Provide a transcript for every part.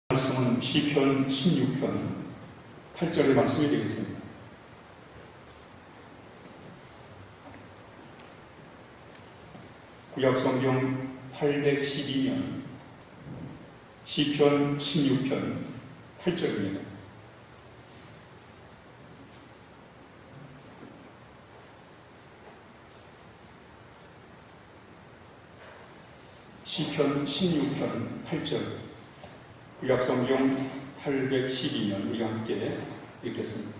말씀은 시편 16편 8절의 말씀이 되겠습니다. 구약성경 812년 시편 16편 8절입니다. 시편 16편 8절 구약성경 812년 우리 함께 읽겠습니다.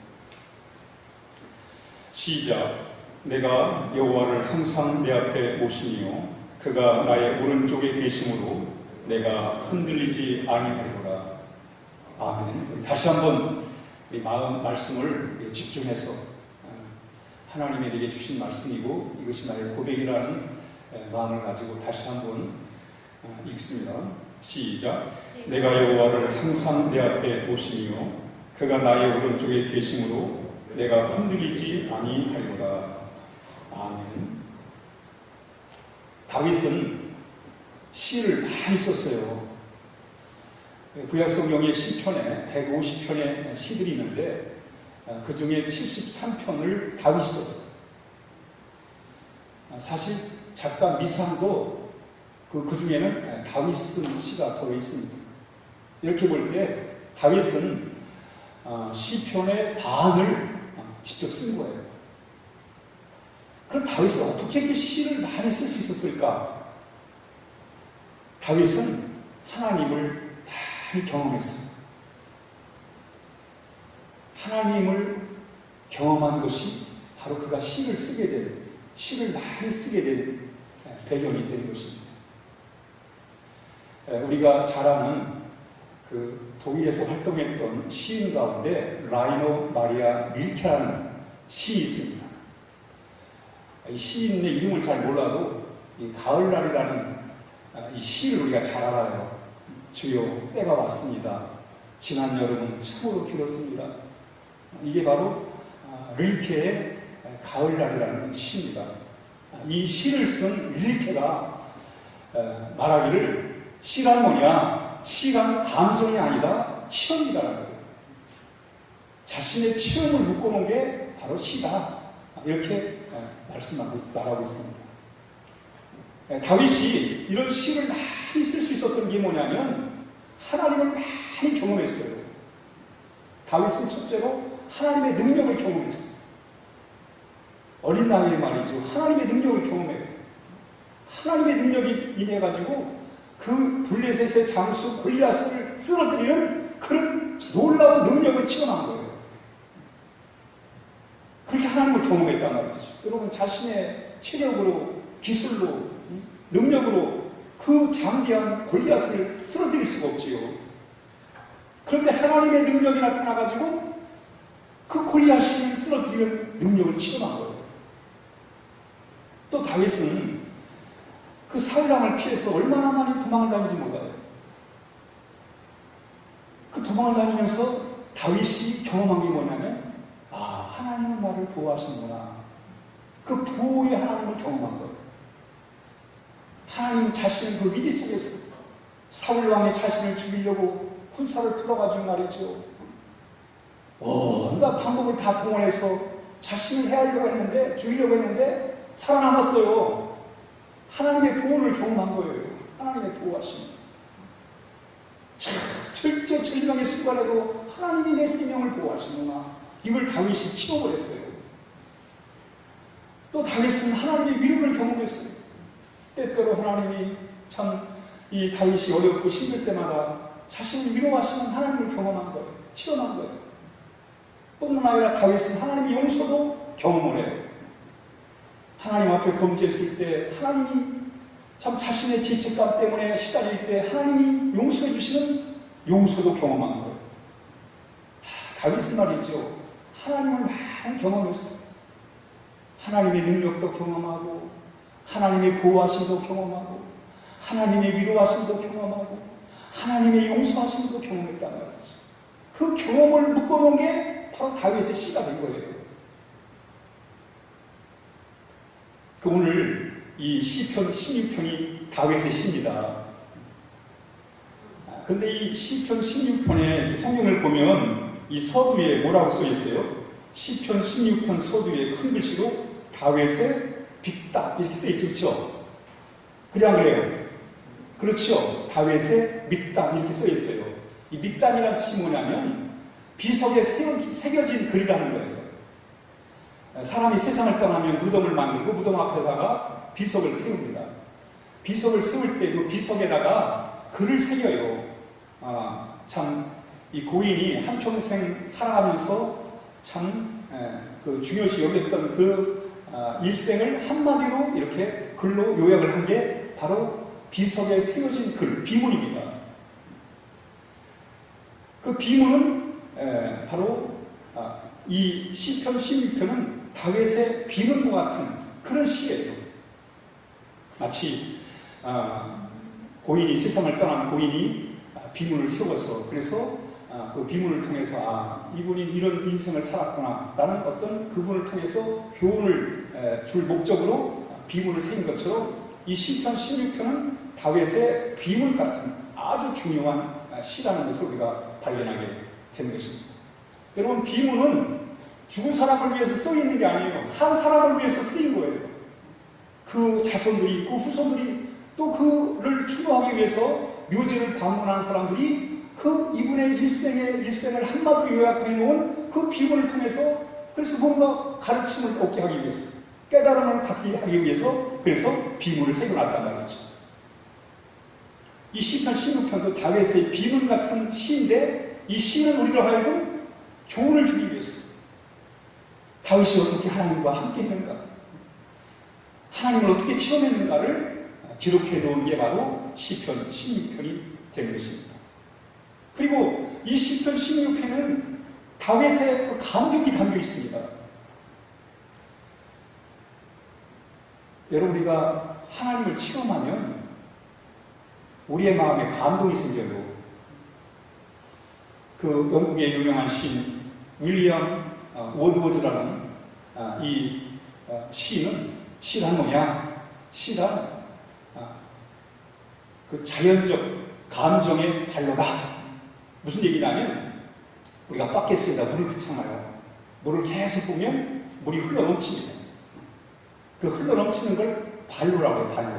시작. 내가 여호와를 항상 내 앞에 모시며 그가 나의 오른쪽에 계심으로 내가 흔들리지 아니하리로라. 아멘. 다시 한번 우리 말씀을 집중해서 하나님이 내게 주신 말씀이고 이것이 나의 고백이라는 마음을 가지고 다시 한번 읽습니다. 시작. 내가 여호와를 항상 내 앞에 모시며 그가 나의 오른쪽에 계심으로 내가 흔들리지 아니하리로라. 아멘. 다윗은 시를 많이 썼어요. 구약성경의 시편에 150편의 시들이 있는데 그 중에 73편을 다윗이 썼어요. 사실 작가 미상도 그 중에는 다윗 쓴 시가 더 있습니다. 이렇게 볼 때 다윗은 시편의 반을 직접 쓴 거예요. 그럼 다윗은 어떻게 그 시를 많이 쓸 수 있었을까? 다윗은 하나님을 많이 경험했어요. 하나님을 경험한 것이 바로 그가 시를 쓰게 된, 시를 많이 쓰게 된 배경이 되는 것입니다. 우리가 잘 아는 그 독일에서 활동했던 시인 가운데 라이너 마리아 릴케라는 시인이 있습니다. 이 시인의 이름을 잘 몰라도 이 가을날이라는 이 시를 우리가 잘 알아요. 주여 때가 왔습니다. 지난 여름은 참으로 길었습니다. 이게 바로 릴케의 가을날이라는 시입니다. 이 시를 쓴 릴케가 말하기를 시란 뭐냐? 시간 감정이 아니다, 체험이다라는 거예요. 자신의 체험을 묶어놓은 게 바로 시다. 이렇게 말하고 있습니다. 다윗이 이런 시를 많이 쓸 수 있었던 게 뭐냐면 하나님을 많이 경험했어요. 다윗은 첫째로 하나님의 능력을 경험했어요. 어린 나이에 말이죠. 하나님의 능력을 경험해요. 하나님의 능력이 임해가지고 그 블레셋의 장수 골리앗을 쓰러뜨리는 그런 놀라운 능력을 체험한 거예요. 그렇게 하나님을 경험했단 말이죠. 여러분 자신의 체력으로, 기술로, 능력으로 그 장대한 골리앗을 쓰러뜨릴 수가 없지요. 그런데 하나님의 능력이 나타나가지고 그 골리앗을 쓰러뜨리는 능력을 체험한 거예요. 또 다윗은 그 사울왕을 피해서 얼마나 많이 도망을 다니는지 몰라요. 그 도망을 다니면서 다윗이 경험한 게 뭐냐면 하나님은 나를 보호하시는구나. 그 보호의 하나님을 경험한 거예요. 하나님은 자신의 그 위기 속에서 사울왕의 자신을 죽이려고 군사를 풀어가지고 말이죠. 온갖 방법을 다 동원해서 자신을 해하려고 했는데, 죽이려고 했는데 살아남았어요. 하나님의 보호를 경험한 거예요. 하나님의 보호하심. 절명의 순간에도 하나님이 내 생명을 보호하시는구나. 이걸 다윗이 체험을 했어요. 또 다윗은 하나님의 위로를 경험했어요. 때때로 하나님이 참 이 다윗이 어렵고 힘들 때마다 자신을 위로하시는 하나님을 경험한 거예요. 체험한 거예요. 뿐만 아니라 다윗은 하나님의 용서도 경험을 해요. 하나님 앞에 범죄했을 때 하나님이 참 자신의 죄책감 때문에 시달릴 때 하나님이 용서해 주시는 용서도 경험한 거예요. 다윗은 말이죠. 하나님을 많이 경험했어요. 하나님의 능력도 경험하고 하나님의 보호하심도 경험하고 하나님의 위로하심도 경험하고 하나님의 용서하심도 경험했단 말이죠. 그 경험을 묶어놓은 게 바로 다윗의 시가 된 거예요. 오늘 이 시편 16편이 다윗의 시입니다. 근데 이 시편 16편의 이 성경을 보면 이 서두에 뭐라고 써 있어요? 시편 16편 서두에 큰 글씨로 다윗의 빅다 이렇게 써 있죠. 그렇죠? 그래 안 그래요? 그렇죠. 다윗의 믹담 이렇게 써 있어요. 이 믹담이라는 뜻이 뭐냐면 비석에 새겨진 글이라는 거예요. 사람이 세상을 떠나면 무덤을 만들고 무덤 앞에다가 비석을 세웁니다. 비석을 세울 때 그 비석에다가 글을 새겨요. 참 이 고인이 한평생 살아가면서 참 그 중요시 여겼던 그 일생을 한마디로 이렇게 글로 요약을 한 게 바로 비석에 새겨진 글, 비문입니다. 그 비문은 바로 이 시편 16편은 다윗의 비문과 같은 그런 시예요. 마치 고인이 세상을 떠난 고인이 비문을 세워서 그래서 그 비문을 통해서 이분이 이런 인생을 살았구나 라는 어떤 그분을 통해서 교훈을 줄 목적으로 비문을 세운 것처럼 이 시편 16편은 다윗의 비문 같은 아주 중요한 시라는 것을 우리가 발견하게 된 것입니다. 여러분, 비문은 죽은 사람을 위해서 쓰이는 게 아니에요. 산 사람을 위해서 쓰인 거예요. 그 자손들이, 그 후손들이 또 그를 추모하기 위해서 묘지를 방문한 사람들이 그 이분의 일생을 한마디로 요약해 놓은 그 비문을 통해서 그래서 뭔가 가르침을 얻게 하기 위해서 깨달음을 갖게 하기 위해서 그래서 비문을 새겨놨단 말이죠. 이 시편 16편도 다윗의 비문 같은 시인데 이 시는 우리로 하여금 교훈을 주기 위해서 다윗이 어떻게 하나님과 함께 했는가, 하나님을 어떻게 체험했는가를 기록해 놓은 게 바로 시편 16편이 된 것입니다. 그리고 이 시편 16편은 다윗의 그 감격이 담겨 있습니다. 여러분, 우리가 하나님을 체험하면 우리의 마음에 감동이 생겨요. 그 영국의 유명한 시인 윌리엄 워드워즈라는 이 시인은 시란 뭐냐? 시란 그 자연적 감정의 발로다. 무슨 얘기냐면 우리가 바켓에다 물을 그쳐놔요. 물을 계속 보면 물이 흘러넘칩니다. 그 흘러넘치는 걸 발로라고 해요. 발로.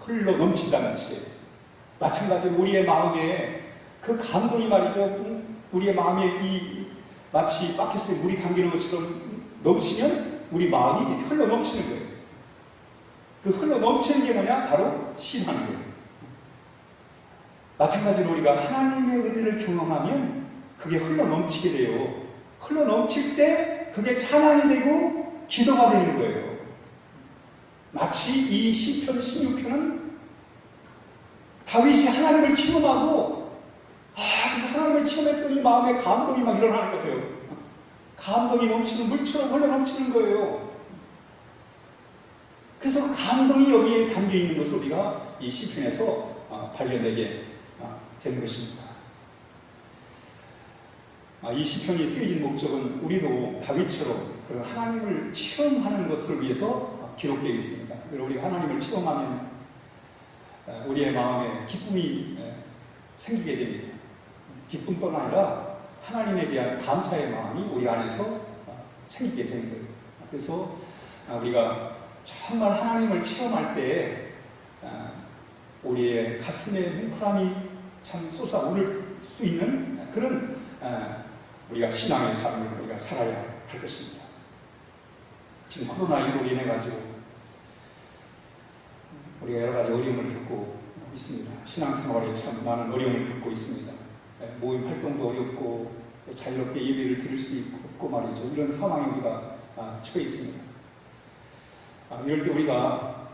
흘러넘친다는 뜻이에요. 마찬가지로 우리의 마음에 그 감동이 말이죠. 우리의 마음에 마치 바켓에 물이 담기는 것처럼 넘치면 우리 마음이 흘러넘치는 거예요. 그 흘러넘치는 게 뭐냐? 바로 신하는 거예요. 마찬가지로 우리가 하나님의 은혜를 경험하면 그게 흘러넘치게 돼요. 흘러넘칠 때 그게 찬양이 되고 기도가 되는 거예요. 마치 이 시편 16편은 다윗이 하나님을 체험하고 그래서 하나님을 체험했더니 마음에 감동이 막 일어나는 거예요. 감동이 넘치는 물처럼 흘러넘치는 거예요. 그래서 그 감동이 여기에 담겨있는 것을 우리가 이 시편에서 발견되게 되는 것입니다. 이 시편이 쓰여진 목적은 우리도 다윗처럼 그런 하나님을 체험하는 것을 위해서 기록되어 있습니다. 그리고 우리가 하나님을 체험하면 우리의 마음에 기쁨이 생기게 됩니다. 기쁨뿐 아니라 하나님에 대한 감사의 마음이 우리 안에서 생기게 되는 거예요. 그래서 우리가 정말 하나님을 체험할 때 우리의 가슴에 뭉클함이 참 솟아오를 수 있는 그런 우리가 신앙의 삶을 우리가 살아야 할 것입니다. 지금 코로나19로 인해 가지고 우리가 여러 가지 어려움을 겪고 있습니다. 신앙생활에 참 많은 어려움을 겪고 있습니다. 모임 활동도 어렵고 자유롭게 예배를 드릴 수 없고 말이죠. 이런 상황에 우리가 처해 있습니다. 이럴 때 우리가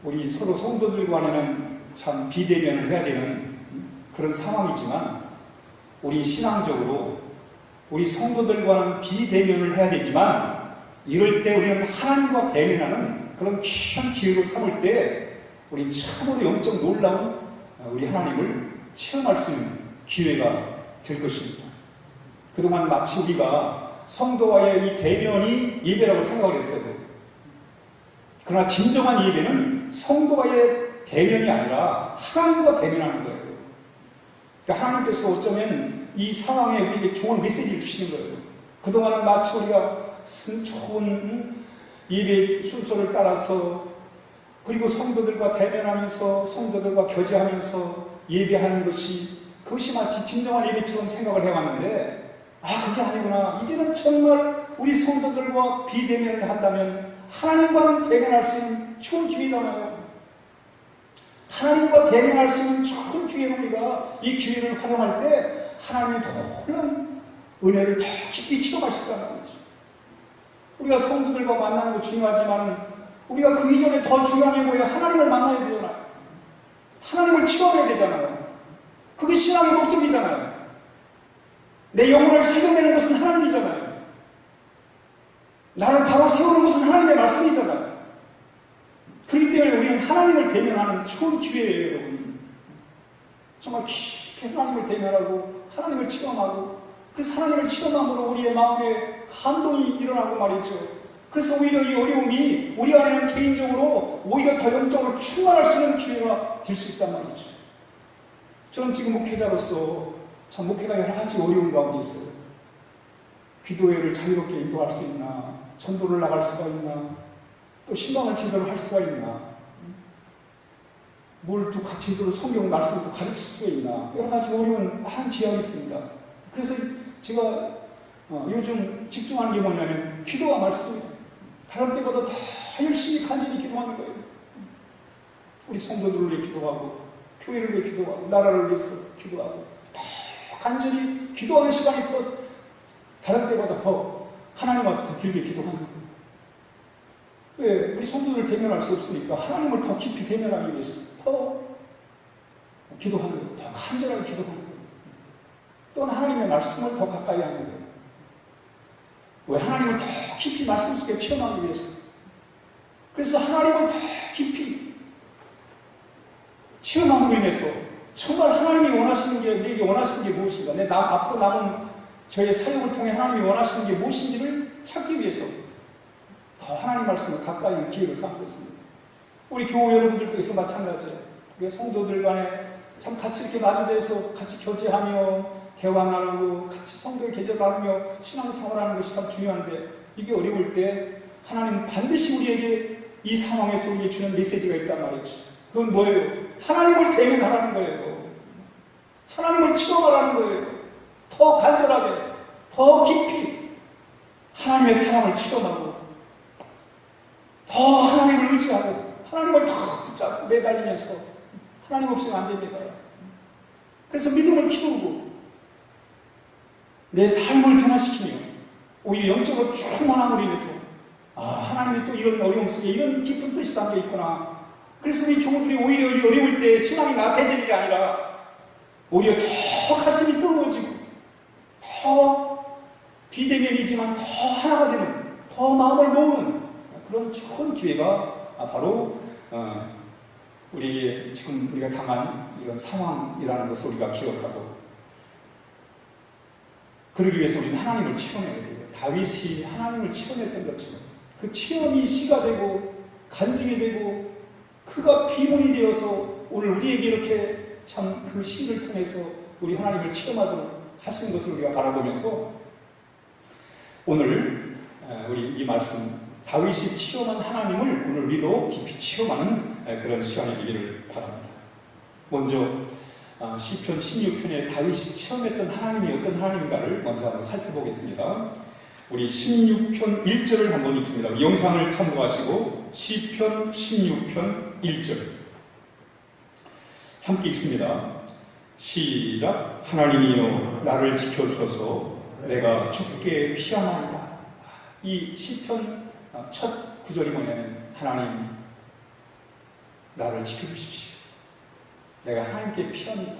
우리 서로 성도들 간에는 참 비대면을 해야 되는 그런 상황이지만 우리 신앙적으로 우리 성도들과는 비대면을 해야 되지만 이럴 때 우리는 하나님과 대면하는 그런 귀한 기회로 삼을 때 우리 참으로 영적 놀라운 우리 하나님을 체험할 수 있는 기회가 될 것입니다. 그동안 마치 우리가 성도와의 이 대면이 예배라고 생각을 했어요. 그러나 진정한 예배는 성도와의 대면이 아니라 하나님과 대면하는 거예요. 그러니까 하나님께서 어쩌면 이 상황에 우리에게 좋은 메시지를 주시는 거예요. 그동안은 마치 우리가 좋은 예배 순서를 따라서 그리고 성도들과 대면하면서 성도들과 교제하면서 예배하는 그것이 마치 진정한 예배처럼 생각을 해왔는데 그게 아니구나. 이제는 정말 우리 성도들과 비대면을 한다면 하나님과는 대면할 수 있는 좋은 기회잖아요. 하나님과 대면할 수 있는 좋은 기회로 우리가 이 기회를 활용할 때 하나님의 놀라운 은혜를 더 깊이 체험하시다는 거죠. 우리가 성도들과 만나는 거 중요하지만 우리가 그 이전에 더 중요한 게 뭐예요? 하나님을 만나야 되잖아요. 하나님을 체험해야 되잖아요. 그게 신앙의 목적이잖아요. 내 영혼을 살려내는 것은 하나님이잖아요. 나를 바로 세우는 것은 하나님의 말씀이잖아요. 그렇기 때문에 우리는 하나님을 대면하는 좋은 기회예요, 여러분. 정말 깊이 하나님을 대면하고 하나님을 체험하고 그래서 하나님을 체험함으로 우리의 마음에 감동이 일어나고 말이죠. 그래서 오히려 이 어려움이 우리 안에는 개인적으로 오히려 더 영적으로 충만할 수 있는 기회가 될 수 있단 말이죠. 저는 지금 목회자로서 참 목회가 여러 가지 어려운 가운데 있어요. 기도회를 자유롭게 인도할 수 있나, 전도를 나갈 수가 있나, 또 신방을 제대로 할 수가 있나, 뭘 또 제대로 성경 말씀을 가르칠 수가 있나, 여러 가지 어려운 많은 지역이 있습니다. 그래서 제가 요즘 집중하는 게 뭐냐면 기도와 말씀이에요. 다른 때보다 더 열심히 간절히 기도하는 거예요. 우리 성도들을 위해 기도하고 교회를 위해 기도하고 나라를 위해서 기도하고 더 간절히 기도하는 시간이 더 다른 때보다 더 하나님 앞에서 길게 기도하는 거예요. 왜? 우리 성도들 대면할 수 없으니까 하나님을 더 깊이 대면하기 위해서 더 기도하는 거예요. 더 간절하게 기도하는 거예요. 또는 하나님의 말씀을 더 가까이 하는 거예요. 왜? 하나님을 더 깊이 말씀 속에 체험하기 위해서. 그래서 하나님을 더 깊이 체험함으로 인해서 정말 하나님이 원하시는 게, 우리에게 원하시는 게 무엇인가, 앞으로 남은 저의 사역을 통해 하나님이 원하시는 게 무엇인지를 찾기 위해서 더 하나님 말씀을 가까이 하는 기회를 삼고 있습니다. 우리 교회 여러분들도 마찬가지예요. 성도들 간에 참 같이 이렇게 마주대서 같이 교제하며 대화 나누고 같이 성도의 계절 나누며 신앙생활하는 것이 참 중요한데 이게 어려울 때 하나님은 반드시 우리에게 이 상황에서 우리에게 주는 메시지가 있단 말이죠. 그건 뭐예요? 하나님을 대면하라는 거예요. 하나님을 체험하라는 거예요. 더 간절하게, 더 깊이 하나님의 사랑을 체험하고 더 하나님을 의지하고 하나님을 더 붙잡고 매달리면서 하나님 없이는 안 됩니다. 그래서 믿음을 키우고 내 삶을 변화시키며 오히려 영적으로 충만함으로 인해서 하나님이 또 이런 어려움 속에 이런 깊은 뜻이 담겨 있구나. 그래서 우리 교우들이 오히려 이 어려울 때 신앙이 나태해지는 게 아니라 오히려 더 가슴이 뜨거워지고 더 비대면이지만 더 하나가 되는, 더 마음을 모으는 그런 좋은 기회가 바로 지금 우리가 당한 이런 상황이라는 것을 우리가 기억하고 그러기 위해서 우리는 하나님을 체험해야 돼요. 다윗이 하나님을 체험했던 것처럼 그 체험이 시가 되고 간증이 되고 그가 비문이 되어서 오늘 우리에게 이렇게 참 그 시를 통해서 우리 하나님을 체험하도록 하시는 것을 우리가 바라보면서 오늘 우리 이 말씀 다윗이 체험한 하나님을 오늘 우리도 깊이 체험하는 그런 시간이 되기를 바랍니다. 먼저 시편 16편에 다윗이 체험했던 하나님이 어떤 하나님인가를 먼저 한번 살펴보겠습니다. 우리 16편 1절을 한번 읽습니다. 영상을 참고하시고 시편 16편 1절 함께 읽습니다. 시작. 하나님이여 나를 지켜주소서 내가 주께 피하나이다. 이 시편 첫 구절이 뭐냐면 하나님 나를 지켜주십시오. 내가 하나님께 피합니다.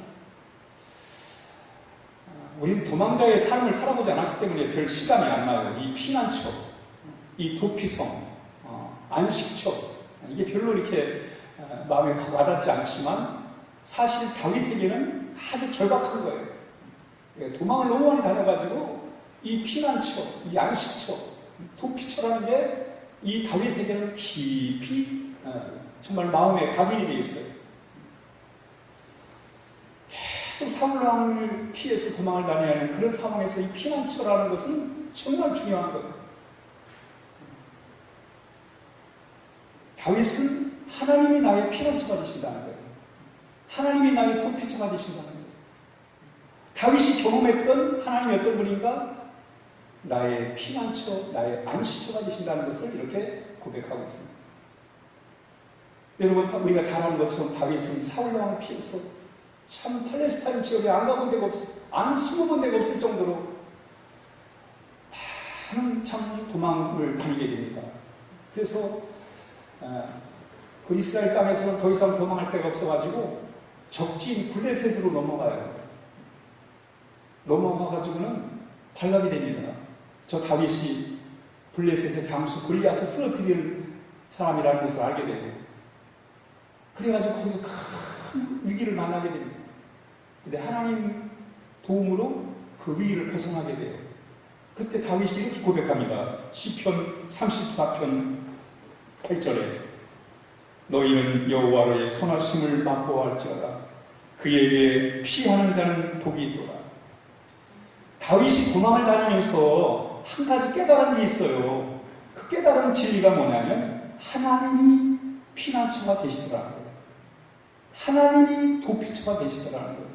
우리는 도망자의 삶을 살아보지 않았기 때문에 별 실감이 안 나요. 이 피난처, 이 도피성, 안식처 이게 별로 이렇게 마음에 와닿지 않지만 사실 다윗에게는 아주 절박한 거예요. 도망을 너무 많이 다녀가지고 이 피난처, 이 안식처, 도피처라는 게 이 다윗에게는 깊이 정말 마음에 각인이 되어 있어요. 계속 사울 왕을 피해서 도망을 다녀야 하는 그런 상황에서 이 피난처라는 것은 정말 중요한 거예요. 다윗은 하나님이 나의 피난처가 되신다는 거예요. 하나님이 나의 도피처가 되신다는 거예요. 다윗이 경험했던 하나님이 어떤 분인가? 나의 피난처, 나의 안식처가 되신다는 것을 이렇게 고백하고 있습니다. 여러분, 우리가 잘 아는 것처럼 다윗은 사울 왕을 피해서 참 팔레스타인 지역에 안 가본 데가 없어, 안 숨어본 데가 없을 정도로 많은 참 도망을 다니게 됩니다. 그래서 그 이스라엘 땅에서는 더 이상 도망할 데가 없어가지고 적지인 블레셋으로 넘어가요. 넘어가가지고는 반란이 됩니다. 저 다윗이 블레셋의 장수 골리앗을 쓰러뜨리는 사람이라는 것을 알게 되고, 그래가지고 거기서 큰 위기를 만나게 됩니다. 근데 하나님 도움으로 그 위기를 벗어나게 돼요. 그때 다윗이 이렇게 고백합니다. 시편 34편 8절에 너희는 여호와의 선하심을 맛보아할지어다. 그에게 피하는 자는 복이 있도다. 다윗이 도망을 다니면서 한 가지 깨달은 게 있어요. 그 깨달은 진리가 뭐냐면 하나님이 피난처가 되시더라는 거예요. 하나님이 도피처가 되시더라는 거예요.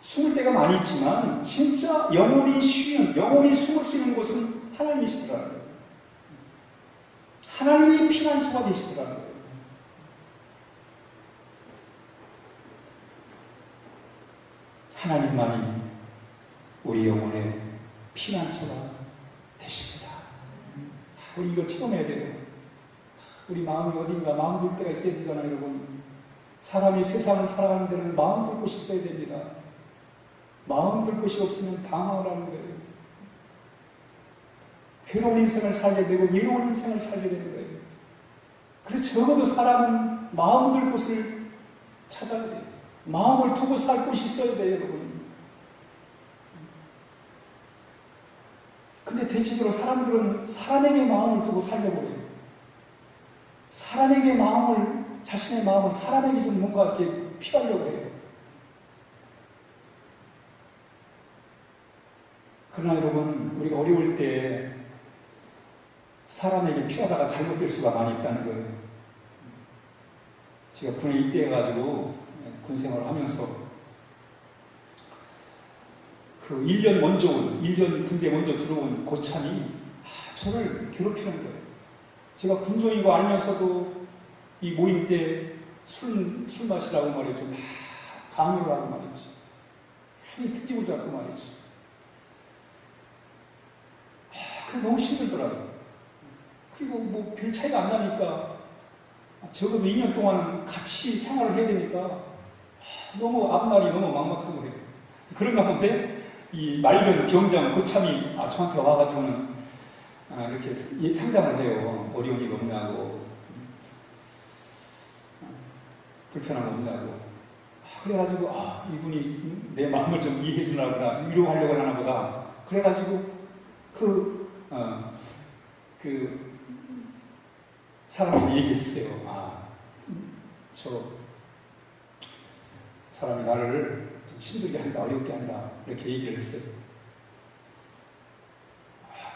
숨을 데가 많이 있지만 진짜 영원히 숨을 수 있는 곳은 하나님이시더라는 거예요. 하나님이 피난처가 되시더라는 거예요. 하나님만이 우리 영혼의 피난처가 되십니다. 우리 이거 체험해야 돼요. 우리 마음이 어딘가 마음 둘 때가 있어야 되잖아요, 여러분. 사람이 세상을 살아가는 데는 마음 둘 곳이 있어야 됩니다. 마음 둘 곳이 없으면 방황을 하는 거예요. 괴로운 인생을 살게 되고 외로운 인생을 살게 되는 거예요. 그래서 적어도 사람은 마음 둘 곳을 찾아야 돼요. 마음을 두고 살 곳이 있어야 돼요, 여러분. 근데 대체적으로 사람들은 사람에게 마음을 두고 살려고 해요. 사람에게 자신의 마음을 사람에게 좀 뭔가 이렇게 피하려고 해요. 그러나 여러분, 우리가 어려울 때 사람에게 피하다가 잘못될 수가 많이 있다는 거예요. 제가 군에 입대해가지고 군 생활을 하면서 그 1년 군대 먼저 들어온 고참이 저를 괴롭히는 거예요. 제가 군종인 거 알면서도 이 모임 때 술 마시라고 말이죠. 강요를 하고 말이죠. 괜히 특집을 잡고 말이죠. 그게 너무 힘들더라고요. 그리고 뭐 별 차이가 안 나니까 적어도 2년 동안은 같이 생활을 해야 되니까 너무 앞날이 너무 막막하고 그래요. 그런 가운데 이 말년 병장 고참이 저한테 와가지고는 이렇게 상담을 해요. 어려운 일 없냐고, 불편한 거 없냐고. 그래가지고 이분이 내 마음을 좀 이해해 주나 보다, 위로하려고 하나 보다. 그래가지고 그 사람이 얘기를 했어요. 저 사람이 나를 좀 힘들게 한다, 어렵게 한다, 이렇게 얘기를 했어요.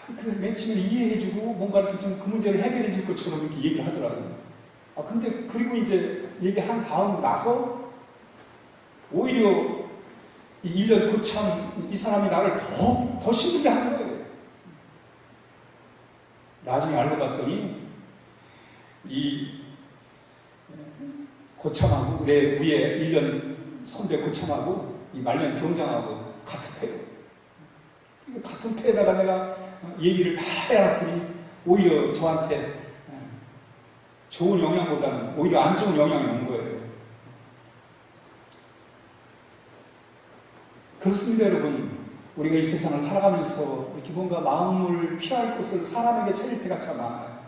그래서 맨 처음에 이해해주고 뭔가 이렇게 좀 그 문제를 해결해 줄 것처럼 이렇게 얘기를 하더라고요. 근데 그리고 이제 얘기한 다음 나서 오히려 이 1년 고참 이 사람이 나를 더 힘들게 하는 거예요. 나중에 알고 봤더니 이 고참하고 내 위에 1년 선배 고참하고 이 말년 병장하고 같은 패예요. 같은 패에다가 내가 얘기를 다 해놨으니 오히려 저한테 좋은 영향보다는 오히려 안 좋은 영향이 온 거예요. 그렇습니다, 여러분. 우리가 이 세상을 살아가면서 이렇게 뭔가 마음을 피할 곳을 사람에게 찾을 때가 참 많아요.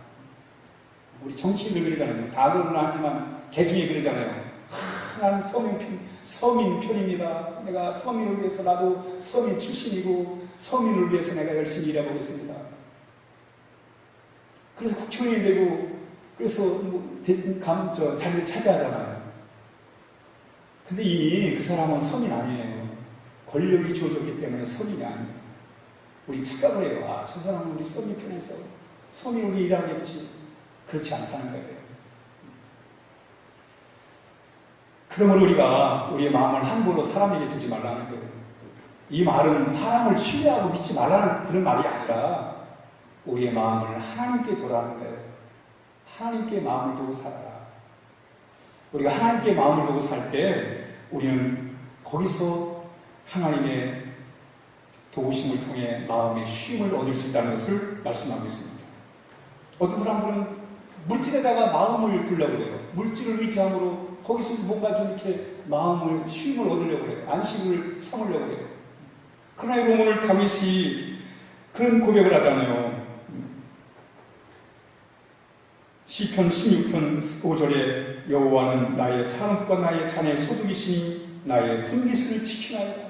우리 정치인들 그러잖아요. 다들은 아니지만 개중에 그러잖아요. 나는 서민 편입니다. 내가 서민을 위해서, 나도 서민 출신이고 서민을 위해서 내가 열심히 일해보겠습니다. 그래서 국회의원이 되고, 그래서 자리를 차지하잖아요. 근데 이미 그 사람은 선인 아니에요. 권력이 주어졌기 때문에 선인이 아닙니다. 우리 착각을 해요. 아, 저 사람은 우리 선이 편해서 선이 우리 일하겠지. 그렇지 않다는 거예요. 그러므로 우리가 우리의 마음을 함부로 사람에게 두지 말라는 거예요. 이 말은 사람을 신뢰하고 믿지 말라는 그런 말이 아니라 우리의 마음을 하나님께 두라는 거예요. 하나님께 마음을 두고 살아라. 우리가 하나님께 마음을 두고 살 때 우리는 거기서 하나님의 도우심을 통해 마음의 쉼을 얻을 수 있다는 것을 말씀하고 있습니다. 어떤 사람들은 물질에다가 마음을 두려고 해요. 물질을 의지함으로 거기서 뭔가 좀 이렇게 마음을 쉼을 얻으려고 해요. 안식을 삼으려고 해요. 그러나 여러분, 오늘 다윗이 그런 고백을 하잖아요. 시편 16편 5절에 여호와는 나의 산업과 나의 잔의 소득이시니 나의 분깃을 지키나이다.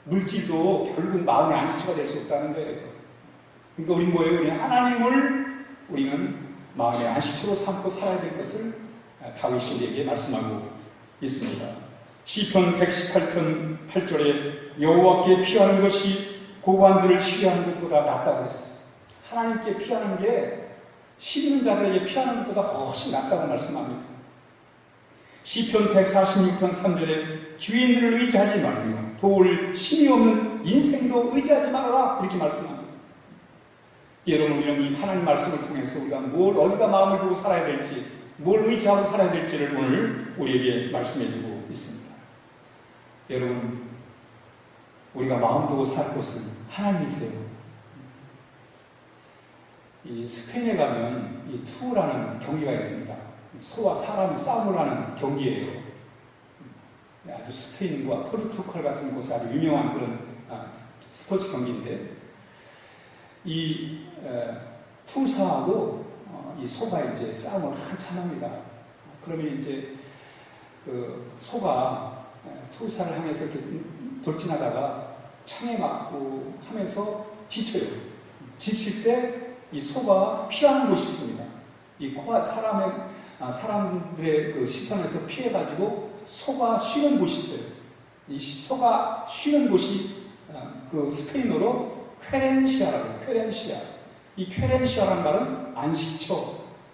물질도 결국 마음의 안식처가 될 수 없다는 거예요. 그러니까 우리 뭐예요? 우리 하나님을 우리는 마음의 안식처로 삼고 살아야 될 것을 다윗이 우리에게 말씀하고 있습니다. 시편 118편 8절에 여호와께 피하는 것이 고관들을 치료하는 것보다 낫다고 했어요. 하나님께 피하는 게 시리는 자들에게 피하는 것보다 훨씬 낫다고 말씀합니다. 시편 146편 3절에 주인들을 의지하지 말며 도울 힘이 없는 인생도 의지하지 말아라, 이렇게 말씀합니다. 여러분, 우리는 이 하나님 말씀을 통해서 우리가 어디다 마음을 두고 살아야 될지, 뭘 의지하고 살아야 될지를 오늘 우리에게 말씀해 주고 있습니다. 여러분, 우리가 마음 두고 살 곳은 하나님이세요. 이 스페인에 가면 이 투어라는 경기가 있습니다. 소와 사람이 싸움을 하는 경기예요. 아주 스페인과 포르투갈 같은 곳에 아주 유명한 그런 스포츠 경기인데, 이 투사하고 이 소가 이제 싸움을 한참 합니다. 그러면 이제 그 소가 투사를 하면서 이렇게 돌진하다가 창에 맞고 하면서 지쳐요. 지칠 때 이 소가 피하는 곳이 있습니다. 이 코가 사람들의 그 시선에서 피해가지고 소가 쉬는 곳이 있어요. 이 소가 쉬는 곳이 그 스페인어로 쾌렌시아라고, 쾌렌시아. 이 쾌렌시아라는 말은 안식처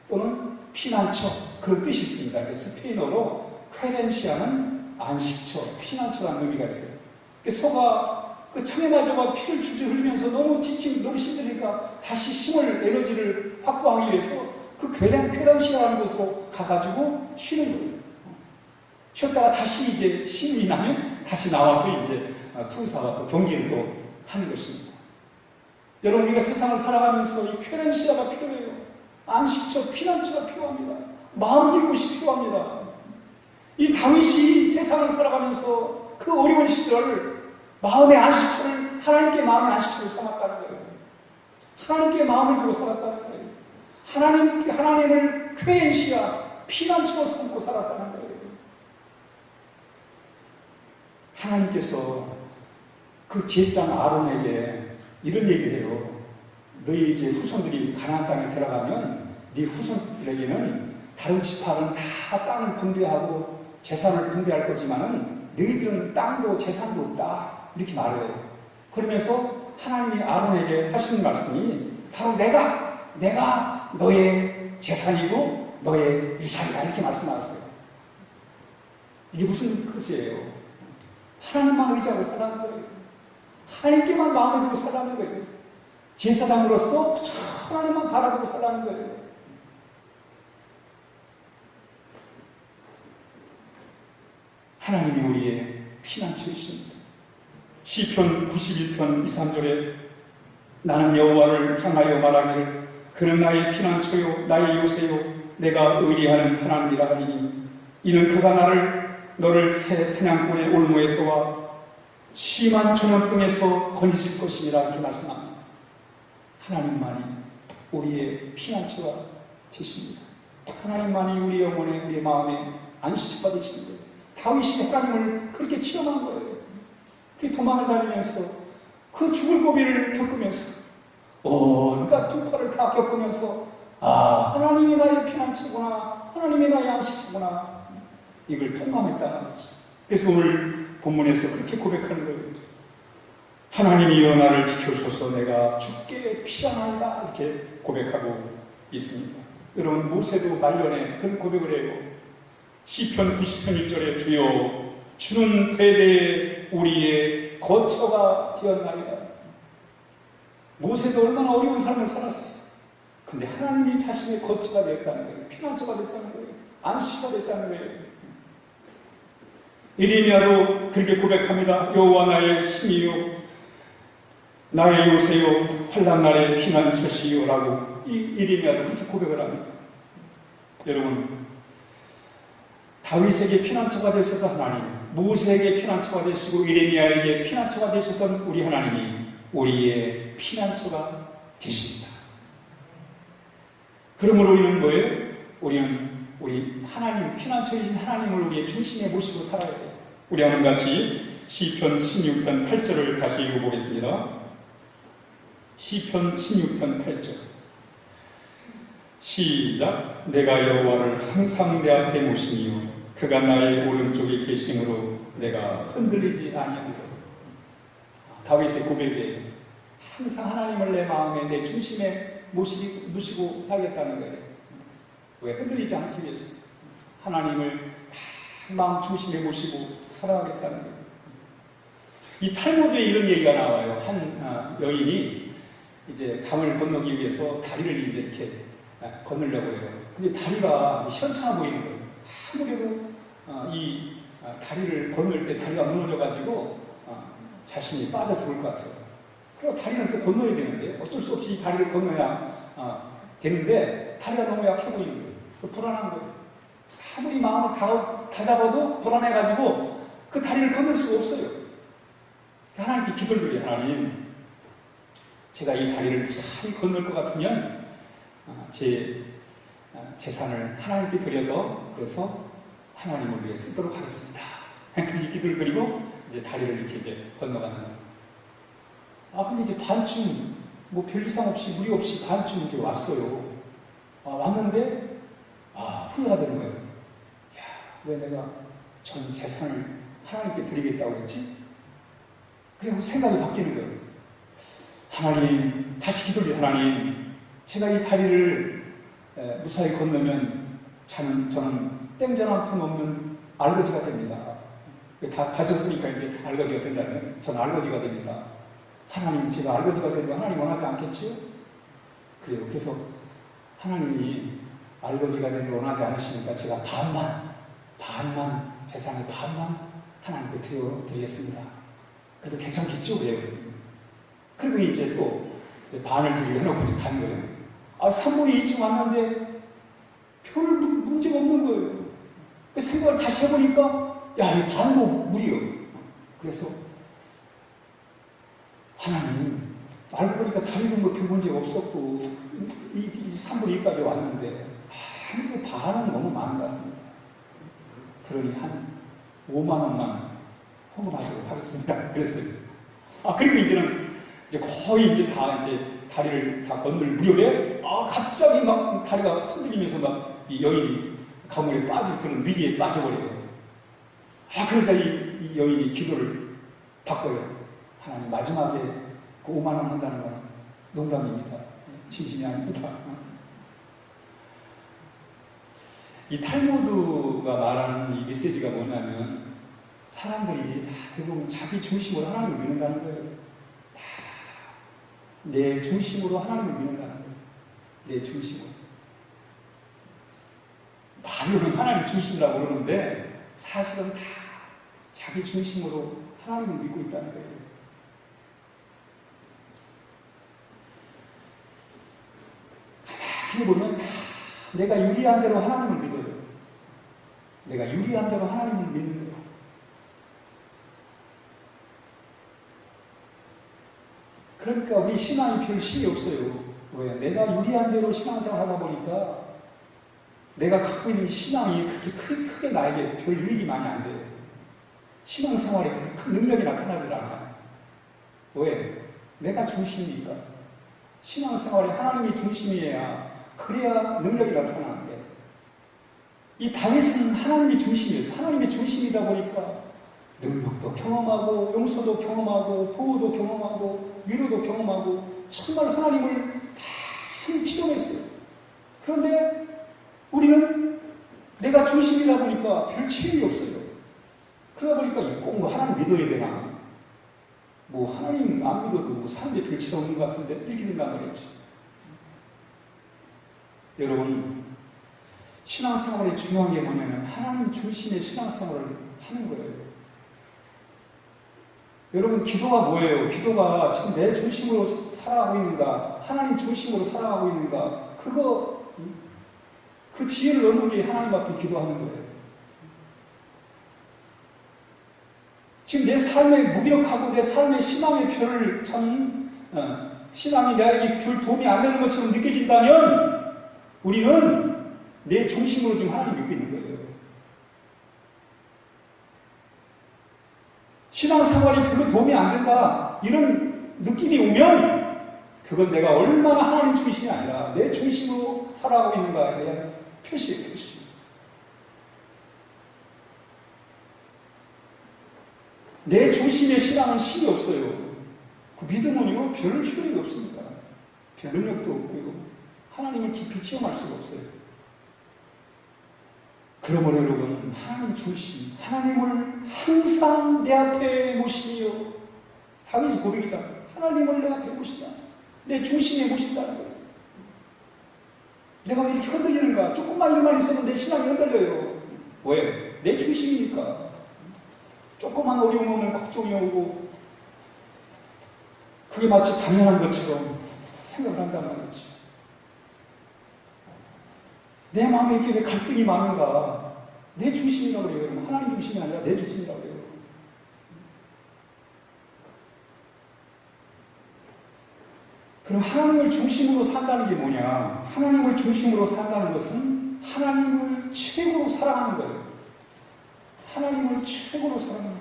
또는 피난처, 그런 뜻이 있습니다. 그 스페인어로 쾌렌시아는 안식처, 피난처라는 의미가 있어요. 그 소가 그 창에 맞아가 피를 줄줄 흘리면서 너무 지치고 너무 힘드니까 다시 힘을, 에너지를 확보하기 위해서 그 쾌렌시아라는 곳으로 가가지고 쉬는 거예요. 쉬었다가 다시 이제 힘이 나면 다시 나와서 이제 투사와 경기를 또 하는 것입니다. 여러분, 우리가 세상을 살아가면서 이 쾌렌시아가 필요해요. 안식처, 피난처가 필요합니다. 마음 둘 곳이 필요합니다. 이 다윗이 세상을 살아가면서 그 어려운 시절 마음의 안식처를, 하나님께 마음의 안식처를 삼았다는 거예요. 하나님께 마음을 두고 살았다는 거예요. 하나님을 쾌렌시아, 피난처로 삼고 살았다는 거예요. 하나님께서 그 제사장 아론에게 이런 얘기를 해요. 너희 이제 후손들이 가나안 땅에 들어가면 네 후손들에게는 다른 지파는 다 땅을 분배하고 재산을 분배할 거지만은 너희들은 땅도 재산도 없다, 이렇게 말해요. 그러면서 하나님이 아론에게 하시는 말씀이 바로 내가 너의 재산이고 너의 유산이다, 이렇게 말씀하세요. 이게 무슨 뜻이에요? 하나님만 의지하고 살아가는 거예요. 하나님께만 마음을 두고 살아가는 거예요. 제사장으로서 하나님만 바라보고 살아가는 거예요. 하나님이 우리의 피난처이십니다. 시편 91편 2, 3절에 나는 여호와를 향하여 말하기를 그는 나의 피난처요 나의 요새요 내가 의리하는 하나님이라 하리니 이는 그가 너를 새 사냥꾼의 올무에서와 심한 전염병에서 건지실 것이니라, 이렇게 말씀합니다. 하나님만이 우리의 피난처가 되십니다. 하나님만이 우리 영혼에, 우리의 마음에 안식처가 되시는 거예요. 다윗이 하나님을 그렇게 체험한 거예요. 그 도망을 다니면서 그 죽을 고비를 겪으면서 온갖 풍파를 다 겪으면서 하나님이 나의 피난처구나, 하나님이 나의 안식처구나, 이걸 통감했다는 거죠. 그래서 오늘 본문에서 그렇게 고백하는 거예요. 하나님이여 나를 지켜주셔서 내가 주께 피하나이다 이렇게 고백하고 있습니다. 여러분 모세도 말년에 그런 고백을 해요. 시편 90편 1절에 주여 주는 대대에 우리의 거처가 되었나이다. 모세도 얼마나 어려운 삶을 살았어요. 근데 하나님이 자신의 거처가 되었다는 거예요. 피난처가 됐다는 거예요. 안식처가 됐다는 거예요. 예레미야도 그렇게 고백합니다. 여호와 나의 힘이요 나의 요새요 환난날의 피난처시요 라고 이 예레미야도 그렇게 고백을 합니다. 여러분 다윗에게 피난처가 되셨던 하나님, 모세에게 피난처가 되시고 예레미야에게 피난처가 되셨던 우리 하나님이 우리의 피난처가 되십니다. 그러므로 우리는 뭐예요? 우리 하나님, 피난처이신 하나님을 우리의 중심에 모시고 살아야 돼요. 우리 한번 같이 시편 16편 8절을 다시 읽어보겠습니다. 시편 16편 8절 시작. 내가 여호와를 항상 내 앞에 모시며 그가 나의 오른쪽에 계심으로 내가 흔들리지 아니하리라. 다윗의 고백에 항상 하나님을 내 마음에 내 중심에 모시고 살겠다는 거예요. 왜? 흔들리지 않기 위해서 하나님을 다 마음 중심에 모시고 살아가겠다는 거예요. 이 탈무드에 이런 얘기가 나와요. 한 여인이 이제 강을 건너기 위해서 다리를 이제 이렇게 건너려고 해요. 근데 다리가 시원찮아 보이는 거예요. 아무래도 이 다리를 건널 때 다리가 무너져가지고 자신이 빠져 죽을 것 같아요. 그리고 다리는 또 건너야 되는데 어쩔 수 없이 다리를 건너야 되는데 다리가 너무 약해 보이는 거예요. 불안한 거예요. 아무리 마음을 다 잡아도 불안해가지고 그 다리를 건널 수가 없어요. 하나님께 기도를 드려요. 하나님, 제가 이 다리를 무사히 건널 것 같으면 제 재산을 하나님께 드려서 그래서 하나님을 위해 쓰도록 하겠습니다. 그렇게 기도를 드리고 이제 다리를 이렇게 이제 건너가는 거예요. 근데 이제 반쯤 뭐 별 이상 없이 무리 없이 반쯤 이렇게 왔어요. 왔는데 후회가 되는 거예요. 왜 내가 전 재산을 하나님께 드리겠다고 했지? 그리고 생각이 바뀌는 거예요. 하나님, 다시 기도를 하나님, 제가 이 다리를 무사히 건너면 저는 땡전 한 푼 없는 알거지가 됩니다. 다 가졌으니까 이제 알거지가 된다면 저는 알거지가 됩니다. 하나님, 제가 알거지가 되면 하나님 원하지 않겠지요? 그래요. 그래서 하나님이 알거지가 되길 원하지 않으시니까 제가 반만 재산의 반만 하나님께 드리겠습니다. 그래도 괜찮겠죠? 그래요. 그리고 이제 또 반을 드리고 해놓고 이제 간 거예요. 산물이 이쯤 왔는데 별 문제가 없는 거예요. 그 생각을 다시 해보니까 이 반도 무리요. 그래서 하나님, 알고 보니까 다리도 별 문제가 없었고 이 산물이 여기까지 왔는데 반은 너무 많은 것 같습니다. 그러니 한 5만 원만 헌금하도록 하겠습니다. 그랬어요. 그리고 이제는 거의 이제 다리를 다 건널 무렵에 갑자기 막 다리가 흔들리면서 막 이 여인이 가물에 빠질 그런 위기에 빠져버려요. 그래서 이 여인이 기도를 바꿔요. 하나님, 마지막에 그 5만 원 한다는 건 농담입니다. 진심이 아닙니다. 이 탈무드가 말하는 이 메시지가 뭐냐면 사람들이 다 대부분 자기 중심으로 하나님을 믿는다는 거예요. 다 내 중심으로 하나님을 믿는다는 거예요. 내 중심으로. 말로는 하나님 중심이라고 그러는데 사실은 다 자기 중심으로 하나님을 믿고 있다는 거예요. 가만히 보면 다 내가 유리한 대로 하나님을 믿어요. 내가 유리한 대로 하나님을 믿는 거예요. 그러니까 우리 신앙이 별 힘이 없어요. 왜? 내가 유리한 대로 신앙생활 하다 보니까 내가 갖고 있는 신앙이 그렇게 크게 나에게 별 유익이 많이 안 돼요. 신앙생활에 큰 능력이 나타나질 않아요. 왜? 내가 중심이니까. 신앙생활에 하나님이 중심이어야 그래야 능력이 나타나는데 이 다윗은 하나님이 중심이었어요. 하나님이 중심이다 보니까 능력도 경험하고 용서도 경험하고 보호도 경험하고 위로도 경험하고 정말 하나님을 많이 체험했어요. 그런데 우리는 내가 중심이다 보니까 별 체험이 없어요. 그러다 보니까 꼭 뭐 하나님 믿어야 되나? 뭐 하나님 안 믿어도 뭐 사람들이 별 지장 없는 것 같은데 이렇게 된단 말이죠. 여러분, 신앙생활의 중요한 게 뭐냐면 하나님 중심의 신앙생활을 하는 거예요. 여러분, 기도가 뭐예요? 기도가 지금 내 중심으로 살아가고 있는가? 하나님 중심으로 살아가고 있는가? 그 지혜를 얻는 게 하나님 앞에 기도하는 거예요. 지금 내 삶에 무기력하고 내 삶의 신앙의 별을 신앙이 나에게 별 도움이 안 되는 것처럼 느껴진다면 우리는 내 중심으로 지금 하나님 믿고 있는 거예요. 신앙생활이 별로 도움이 안 된다 이런 느낌이 오면 그건 내가 얼마나 하나님 중심이 아니라 내 중심으로 살아가고 있는가에 대한 표시예요. 표시. 내 중심의 신앙은 힘이 없어요. 그 믿음은요 별 효력이 없습니다. 별 능력도 없고 하나님을 깊이 체험할 수가 없어요. 그러므로 여러분, 하나님 중심, 하나님을 항상 내 앞에 모시며, 다윗의 고백이잖아요. 하나님을 내 앞에 모신다. 내 중심에 모신다는 거예요. 내가 왜 이렇게 흔들리는가? 조금만 일만 있어도 내 신앙이 흔들려요. 왜? 내 중심이니까. 조그만 어려움 오면 걱정이 오고, 그게 마치 당연한 것처럼 생각을 한단 말이지. 내 마음에 이렇게 왜 갈등이 많은가? 내 중심이라고 그래요. 하나님 중심이 아니라 내 중심이라고 그래요. 그럼 하나님을 중심으로 산다는 게 뭐냐? 하나님을 중심으로 산다는 것은 하나님을 최고로 사랑하는 거예요. 하나님을 최고로 사랑하는 거예요.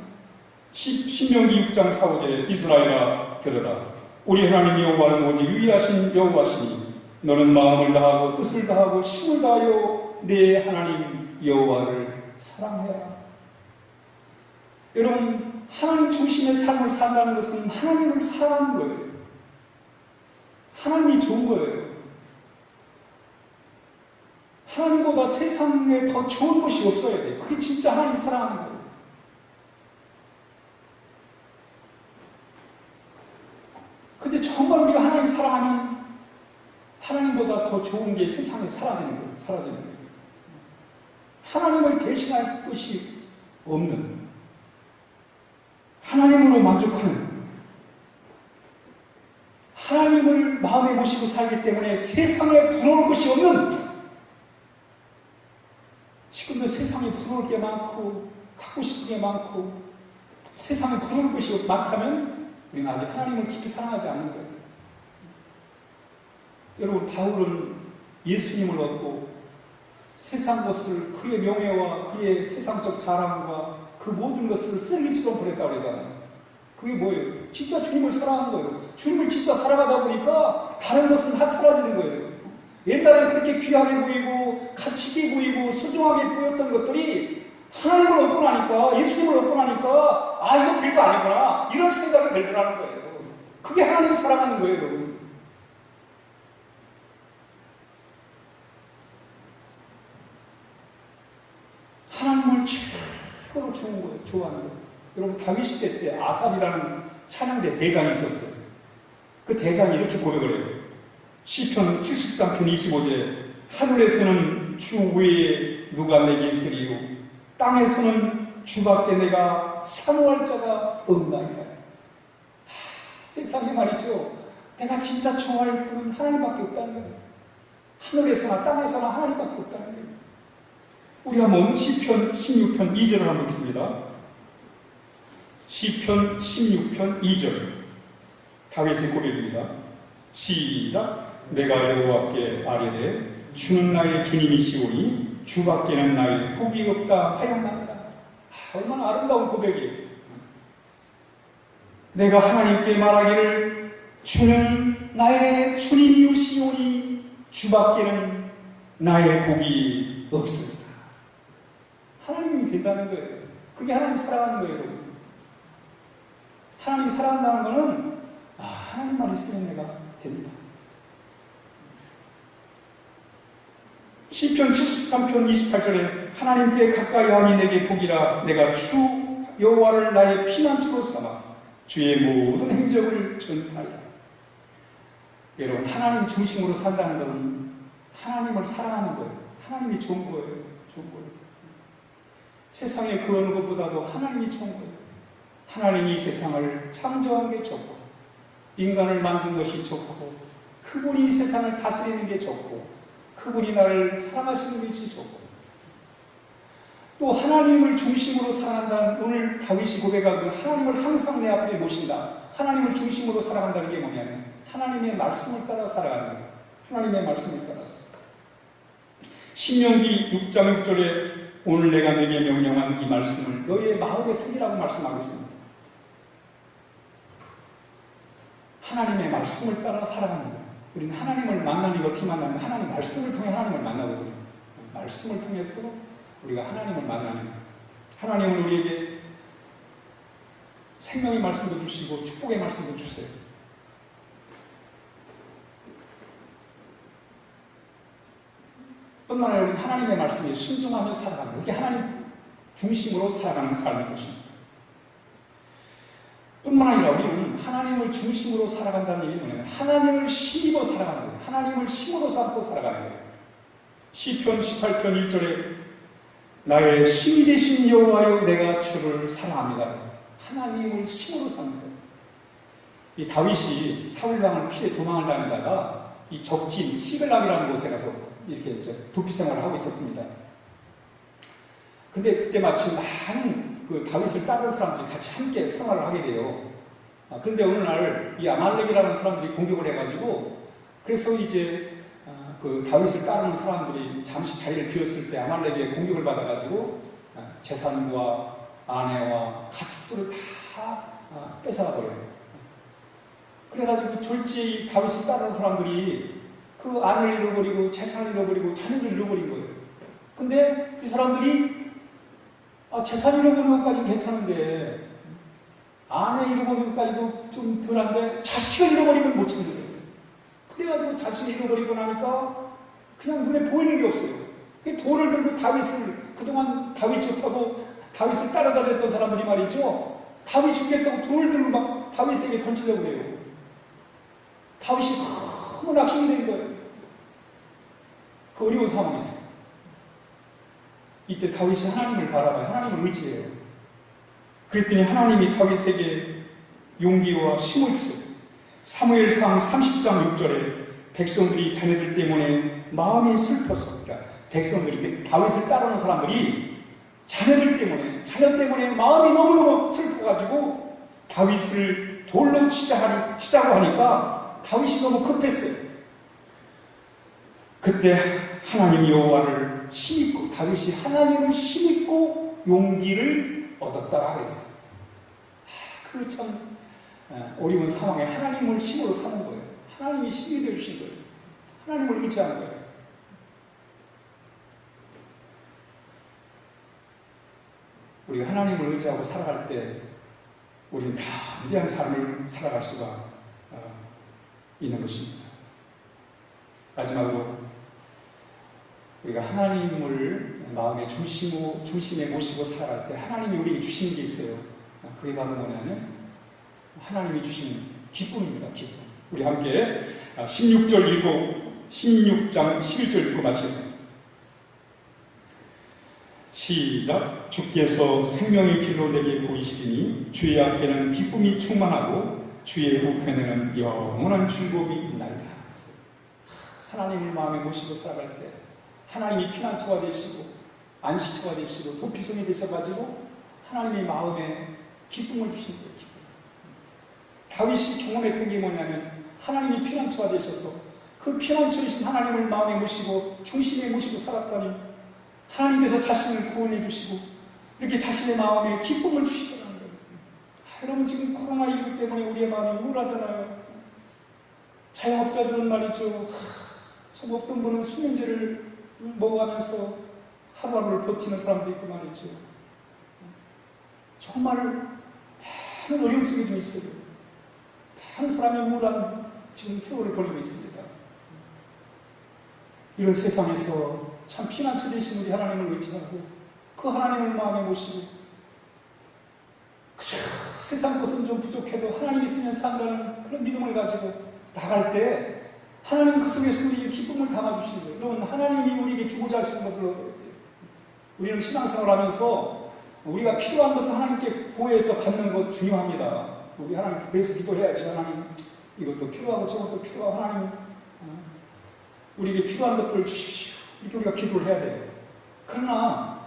신명기 6장 4절에 이스라엘아 들으라. 우리 하나님 여호와는 오직 위하신 여호와시니 너는 마음을 다하고 뜻을 다하고 힘을 다하여 내 하나님 여호와를 사랑해라. 여러분, 하나님 중심의 삶을 산다는 것은 하나님을 사랑하는 거예요. 하나님이 좋은 거예요. 하나님보다 세상에 더 좋은 것이 없어야 돼요. 그게 진짜 하나님 사랑하는 거예요. 근데 정말 우리가 하나님 사랑하면 하나님보다 더 좋은 게 세상에 사라지는 거예요. 사라지는 거예요. 하나님을 대신할 것이 없는, 하나님으로 만족하는, 하나님을 마음에 모시고 살기 때문에 세상에 부러울 것이 없는, 지금도 세상에 부러울 게 많고 갖고 싶은 게 많고 세상에 부러울 것이 많다면 우리는 아직 하나님을 깊이 사랑하지 않는 거예요. 여러분, 바울은 예수님을 얻고 세상 것을, 그의 명예와 그의 세상적 자랑과 그 모든 것을 쓰레기처럼 버렸다고 그러잖아요. 그게 뭐예요? 진짜 주님을 사랑하는 거예요. 주님을 진짜 사랑하다 보니까 다른 것은 하찮아지는 거예요. 옛날엔 그렇게 귀하게 보이고 가치 있게 보이고 소중하게 보였던 것들이 하나님을 얻고 나니까, 예수님을 얻고 나니까 아, 이거 별거 아니구나 이런 생각이 들더라는 거예요. 그게 하나님을 사랑하는 거예요, 여러분. 하나님을 최고로 좋은 거예요. 좋아하는 거예요. 여러분, 다윗 시대 때 아삽이라는 찬양대 대장이 있었어요. 그 대장이 이렇게 고백을 해요. 시편 73편 25절에 하늘에서는 주 위에 누가 내게 있으리요 땅에서는 주밖에 내가 사모할 자가 없나이다. 세상에 말이죠, 내가 진짜 좋아할 분은 하나님밖에 없다는 거예요. 하늘에서나 땅에서나 하나님밖에 없다는 거예요. 우리 한번 시편 16편 2절을 한번 읽습니다. 시편 16편 2절 다윗의 고백입니다. 시작. 내가 여호와께 아뢰되 주는 나의 주님이시오니 주밖에는 나의 복이 없다 하였나이다. 얼마나 아름다운 고백이에요. 내가 하나님께 말하기를 주는 나의 주님이시오니 주밖에는 나의 복이 없습니다. 하나님이 된다는 거예요. 그게 하나님 사랑하는 거예요. 살아간다는 것은 하나님만 있으면 내가 됩니다. 시편 73편 28절에 하나님께 가까이 하니 내게 복이라 내가 주 여호와를 나의 피난처로 삼아 주의 모든 행적을 전파하리라. 여러분, 하나님 중심으로 산다는 것은 하나님을 사랑하는 거예요. 하나님이 좋은 거예요. 좋은 거예요. 세상에 그 어느 것보다도 하나님이 좋은 거예요. 하나님이 이 세상을 창조한 게 좋고 인간을 만든 것이 좋고 그분이 이 세상을 다스리는 게 좋고 그분이 나를 사랑하시는 것이 좋고 또 하나님을 중심으로 살아간다는 오늘 다윗이 고백하고 하나님을 항상 내 앞에 모신다. 하나님을 중심으로 살아간다는 게 뭐냐면 하나님의 말씀을 따라 살아가는 거예요. 하나님의 말씀을 따라서. 신명기 6장 6절에 오늘 내가 너에게 명령한 이 말씀을 너의 마음에 새기라고 말씀하고 있습니다. 하나님의 말씀을 따라 살아가는 거예요. 우리는 하나님을 만나는 게 어떻게 만나면 하나님 말씀을 통해 하나님을 만나거든요. 말씀을 통해서 우리가 하나님을 만나는 거예요. 하나님은 우리에게 생명의 말씀도 주시고 축복의 말씀도 주세요. 뿐만 아니라 우리는 하나님의 말씀에 순종하며 살아가는 거예요. 이게 하나님 중심으로 살아가는 삶인 것입니다. 뿐만 아니라 우리는 하나님을 중심으로 살아간다는 얘기는 뭐냐면 하나님을 힘입어 살아가는 거예요. 하나님을 힘으로 삼고 살아가는 거예요. 시편 18편 1절에 나의 힘이 되신 여호와여 내가 주를 사랑합니다. 하나님을 힘으로 사는 거예요. 이 다윗이 사울왕을 피해 도망을 다니다가 이 적진 시글락이라는 곳에 가서 이렇게 도피 생활을 하고 있었습니다. 근데 그때 마침 많은 그 다윗을 따르는 사람들이 같이 함께 생활을 하게 돼요. 그런데 어느 날 이 아말렉이라는 사람들이 공격을 해가지고 그래서 이제 그 다윗을 따르는 사람들이 잠시 자리를 비웠을 때 아말렉의 공격을 받아가지고 재산과 아내와 가축들을 다 뺏어가 버려요. 그래가지고 졸지에 다윗을 따르는 사람들이 그 아내를 잃어버리고 재산을 잃어버리고 자녀를 잃어버린 거예요. 근데 이 사람들이 재산 잃어버리는 것까지는 괜찮은데 아내 잃어버리는 것까지도 좀 덜한데 자식을 잃어버리면 못 챙겨줘요. 그래가지고 자식을 잃어버리고 나니까 그냥 눈에 보이는 게 없어요. 그 돌을 들고 다윗을 그동안 다윗 좋다고 다윗을 따라다녔던 사람들이 말이죠. 다윗 죽겠다고 돌을 들고 막 다윗에게 던지려고 해요. 다윗이 너무 낙심이 된 거예요. 그 어려운 상황에서. 이때 다윗이 하나님을 바라봐요. 하나님을 의지해요. 그랬더니 하나님이 다윗에게 용기와 힘을 주세요. 사무엘상 30장 6절에 백성들이 자녀들 때문에 마음이 슬퍼서, 그러니까 백성들이 다윗을 따르는 사람들이 자녀들 때문에, 자녀 때문에 마음이 너무너무 슬퍼가지고 다윗을 돌로 치자고 하니까 다윗이 너무 급했어요. 그때 하나님 여호와를 힘입고 다윗이 하나님을 힘입고 용기를 얻었다고 하겠어요. 그 참 어려운 상황에 하나님을 힘으로 사는 거예요. 하나님이 힘이 되어주신 거예요. 하나님을 의지한 거예요. 우리가 하나님을 의지하고 살아갈 때 우리는 담대한 삶을 살아갈 수가 있는 것입니다. 마지막으로 우리가 하나님을 마음의 중심에 모시고 살아갈 때 하나님이 우리에게 주시는 게 있어요. 그게 바로 뭐냐면 하나님이 주신 기쁨입니다. 기쁨. 우리 함께 16절 읽고 16장 11절 읽고 마치겠습니다. 시작. 주께서 생명의 길로 내게 보이시리니 주의 앞에는 기쁨이 충만하고 주의 우편에는 영원한 즐거움이 있나이다. 하나님을 마음에 모시고 살아갈 때 하나님이 피난처가 되시고 안식처가 되시고 도피성이 되셔가지고 하나님의 마음에 기쁨을 주시는 거예요. 기쁨. 다윗이 경험했던 게 뭐냐면 하나님이 피난처가 되셔서 그 피난처이신 하나님을 마음에 모시고 중심에 모시고 살았더니 하나님께서 자신을 구원해 주시고 이렇게 자신의 마음에 기쁨을 주시더라는 거예요. 여러분 지금 코로나19 때문에 우리의 마음이 우울하잖아요. 자영업자들은 말이죠. 참 어떤 분은 수면제를 먹어가면서 하루하루를 버티는 사람도 있고 말이죠. 정말 많은 어려움 속에 좀 있어요. 한 사람이 우울한 지금 세월을 보내고 있습니다. 이런 세상에서 참 피난처 되신 우리 하나님을 의지하고 그 하나님을 마음에 모시고 그저 세상 것은 좀 부족해도 하나님 있으면 산다는 그런 믿음을 가지고 나갈 때 하나님은 그 속에서 우리에게 기쁨을 담아주시는 거예요. 여러분, 하나님이 우리에게 주고자 하시는 것을 얻어야 돼요. 우리는 신앙생활을 하면서 우리가 필요한 것을 하나님께 구해서 받는 것 중요합니다. 우리 하나님 그래서 기도해야지. 하나님 이것도 필요하고 저것도 필요하고 하나님 우리에게 필요한 것들을 주십시오. 이렇게 우리가 기도를 해야 돼요. 그러나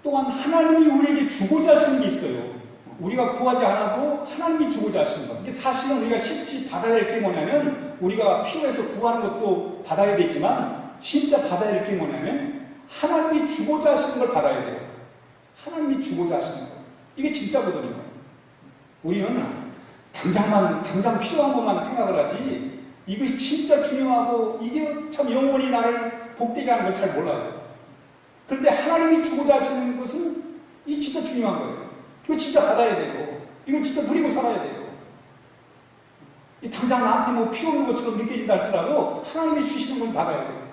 또한 하나님이 우리에게 주고자 하시는 게 있어요. 우리가 구하지 않아도 하나님이 주고자 하시는 것. 이게 사실은 우리가 실제 받아야 할 게 뭐냐면 우리가 필요해서 구하는 것도 받아야 되지만 진짜 받아야 할 게 뭐냐면 하나님이 주고자 하시는 걸 받아야 돼요. 하나님이 주고자 하시는 것. 이게 진짜거든요. 우리는 당장 필요한 것만 생각을 하지 이것이 진짜 중요하고 이게 참 영원히 나를 복되게 하는 걸 잘 몰라요. 그런데 하나님이 주고자 하시는 것은 이 진짜 중요한 거예요. 이거 진짜 받아야 되고 이건 진짜 누리고 살아야 돼요. 이 당장 나한테 뭐 필요 없는 것처럼 느껴진다 할지라도 하나님이 주시는 건 받아야 돼요.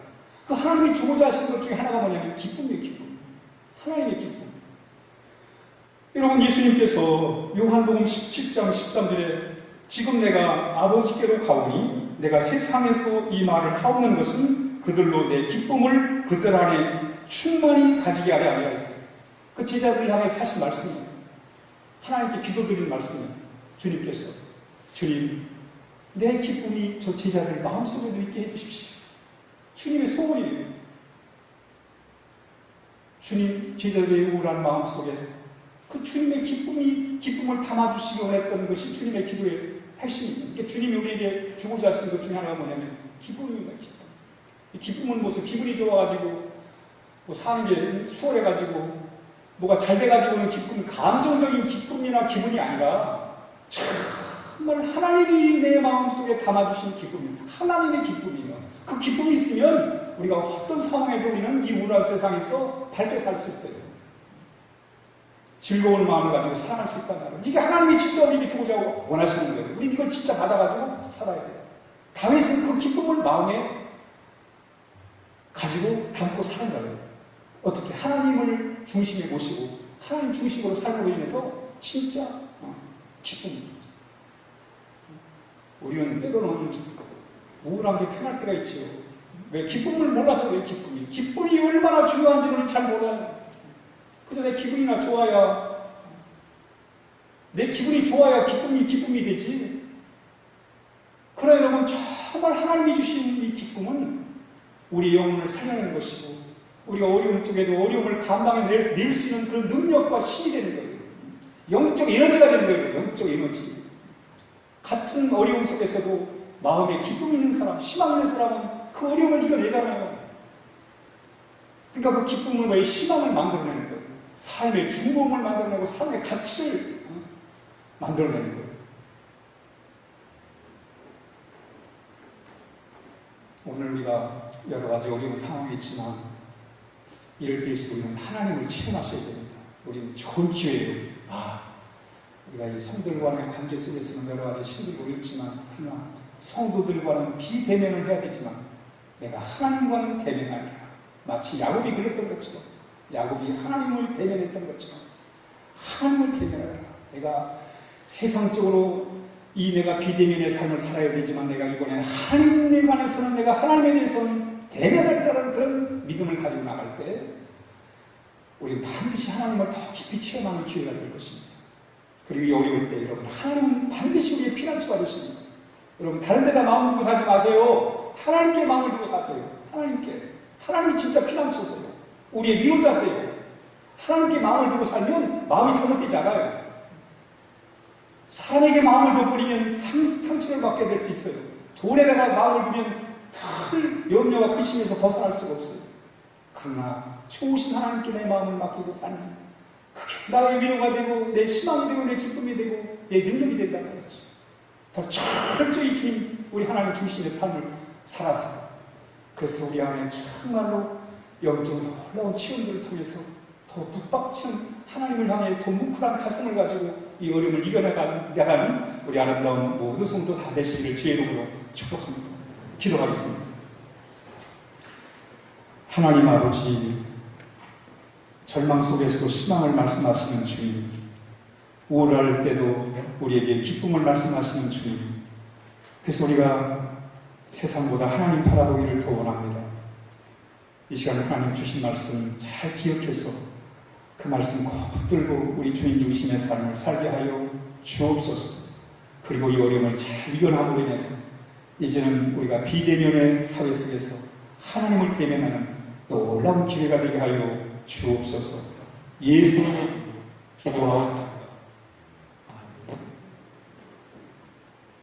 그 하나님이 주고자 하시는 것 중에 하나가 뭐냐면 기쁨이에요. 기쁨. 하나님의 기쁨. 여러분, 예수님께서 요한복음 17장 13절에 지금 내가 아버지께로 가오니 내가 세상에서 이 말을 하옵는 것은 그들로 내 기쁨을 그들 안에 충만히 가지게 하려 함이라 했어요. 그 제자들을 향해서 하신 말씀이에요. 하나님께 기도드린 말씀이에요. 주님께서 주님, 내 기쁨이 저 제자들 마음속에도 있게 해주십시오. 주님의 소원이에요. 주님, 제자들의 우울한 마음속에 그 주님의 기쁨을 담아주시기 원했던 것이 주님의 기도의 핵심입니다. 그러니까 주님이 우리에게 주고자 하시는 것 중에 하나가 뭐냐면 기쁨입니다. 기쁨. 이 기쁨은 무슨 기분이 좋아가지고 뭐 사는 게 수월해가지고 뭐가 잘 돼가지고는 기쁨, 감정적인 기쁨이나 기분이 아니라 정말 하나님이 내 마음속에 담아주신 기쁨입니다. 하나님의 기쁨이에요. 그 기쁨이 있으면 우리가 어떤 상황에도 우리는 이 우울한 세상에서 밝게 살 수 있어요. 즐거운 마음을 가지고 살아갈 수 있단 말이에요. 이게 하나님이 진짜 우리에게 주고자 원하시는 거예요. 우리는 이걸 진짜 받아가지고 살아야 돼요. 다윗은 그 기쁨을 마음에 가지고 담고 사는 거예요. 어떻게? 하나님을 중심에 모시고 하나님 중심으로 삶으로 인해서 진짜 기쁨입니다. 우리는 때로는 우울한 게 편할 때가 있죠. 왜? 기쁨을 몰라서 왜 기쁨이 얼마나 중요한지를 잘 몰라요. 그래서 내 기분이 좋아야 기쁨이 되지. 그러나 여러분, 정말 하나님이 주신 이 기쁨은 우리 영혼을 살려내는 것이고 우리가 어려움 쪽에도 어려움을 감당해낼 수 있는 그런 능력과 힘이 되는 거예요. 영적 에너지가 되는 거예요. 영적 에너지. 같은 어려움 속에서도 마음에 기쁨 있는 사람, 희망 있는 사람은 그 어려움을 이겨내잖아요. 그러니까 그 기쁨을 왜 희망을 만들어내는 거예요. 삶의 중공을 만들어내고 삶의 가치를 만들어내는 거예요. 오늘 우리가 여러 가지 어려운 상황이 있지만 이럴 때일수록 우리는 하나님을 체험하셔야 됩니다. 우리는 좋은 기회예요. 우리가 이 성도들과의 관계 속에서는 여러 가지 힘들고 있지만 그러나 성도들과는 비대면을 해야 되지만 내가 하나님과는 대면하리라. 마치 야곱이 그랬던 것처럼 야곱이 하나님을 대면했던 것처럼 하나님을 대면하라. 내가 세상적으로 내가 비대면의 삶을 살아야 되지만 내가 이번에 하나님에 관해서는 내가 하나님에 대해서는 대면하리라는 그런 믿음을 가지고 나갈 때 우리는 반드시 하나님을 더 깊이 체험하는 기회가 될 것입니다. 그리고 이 어려울 때 여러분, 하나님은 반드시 우리의 피난처가 되십니다. 여러분, 다른 데다 마음 두고 사지 마세요. 하나님께 마음을 두고 사세요. 하나님이 진짜 피난처세요. 우리의 위로자세요. 하나님께 마음을 두고 살면 마음이 잘못되지 않아요. 사람에게 마음을 둬버리면 상처를 받게 될 수 있어요. 돈에다가 마음을 두면 늘 염려와 근심에서 벗어날 수가 없어요. 그러나 좋으신 하나님께 내 마음을 맡기고 살면 그게 나의 위로가 되고 내 희망이 되고 내 기쁨이 되고 내 능력이 된다는 거죠. 더 철저히 주님, 우리 하나님 중심의 삶을 살아서 그래서 우리 안에 정말로 영적으로 놀라운 체험들을 통해서 더 북박치는 하나님을 향해 더 뭉클한 가슴을 가지고 이 어려움을 이겨나가는 우리 아름다운 모든 성도 다 되시기를 주의 이름으로 축복합니다. 기도하겠습니다. 하나님 아버지, 절망 속에서도 희망을 말씀하시는 주님, 우울할 때도 우리에게 기쁨을 말씀하시는 주님, 그래서 우리가 세상보다 하나님 바라보기를 더 원합니다. 이 시간 하나님 주신 말씀 잘 기억해서 그 말씀 꼭 붙들고 우리 주님 중심의 삶을 살게 하여 주옵소서. 그리고 이 어려움을 잘 이겨나므로 인해서 이제는 우리가 비대면의 사회 속에서 하나님을 대면하는 놀라운 기회가 되게 하여 주옵소서. 예수로 기도하옵나이다.